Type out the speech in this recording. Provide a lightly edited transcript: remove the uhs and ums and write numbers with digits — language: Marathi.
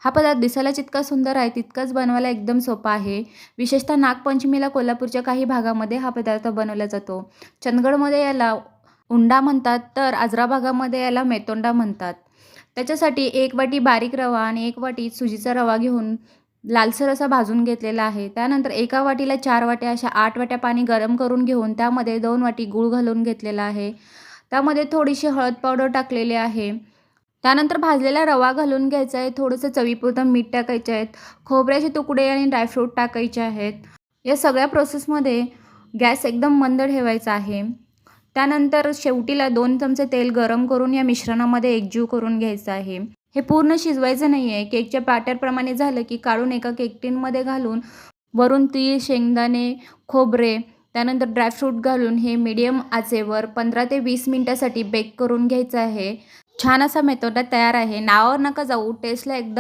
हा पदार्थ दिसायला जितका सुंदर आहे तितकाच बनवायला एकदम सोपा आहे. विशेषतः नागपंचमीला कोल्हापूरच्या काही भागामध्ये हा पदार्थ बनवला जातो. चंदगडमध्ये याला उंडा म्हणतात, तर आजरा भागामध्ये याला मेतोंडा म्हणतात. त्याच्यासाठी 1 वाटी बारीक रवा आणि 1 वाटी सुजीचा रवा घेऊन लालसर असा भाजून घेतलेला आहे. त्यानंतर एका वाटीला 4 वाट्या अशा 8 वाट्या पाणी गरम करून घेऊन त्यामध्ये 2 वाटी गूळ घालून घेतलेला आहे. त्यामध्ये थोडीशी हळद पावडर टाकलेली आहे. त्यानंतर भाजलेला रवा घालून घ्यायचा आहे. थोडंसं चवीपुरतं मीठ टाकायचे आहेत. खोबऱ्याचे तुकडे आणि ड्रायफ्रूट टाकायचे आहेत. या सगळ्या प्रोसेसमध्ये गॅस एकदम मंद ठेवायचा आहे. त्यानंतर शेवटीला 2 चमचे तेल गरम करून या मिश्रणामध्ये एकजीव करून घ्यायचं आहे. हे पूर्ण शिजवायचं नाही आहे. केकच्या बॅटरप्रमाणे झालं की काढून एका केक टिनमध्ये घालून वरून तीळ, शेंगदाणे, खोबरे, त्यानंतर ड्रायफ्रूट घालून हे मीडियम आचेवर 15 ते 20 मिनिटासाठी बेक करून घ्यायचं आहे. छान असा मेतोडा तयार आहे. नावावर नका जाऊ, टेस्टला एकदम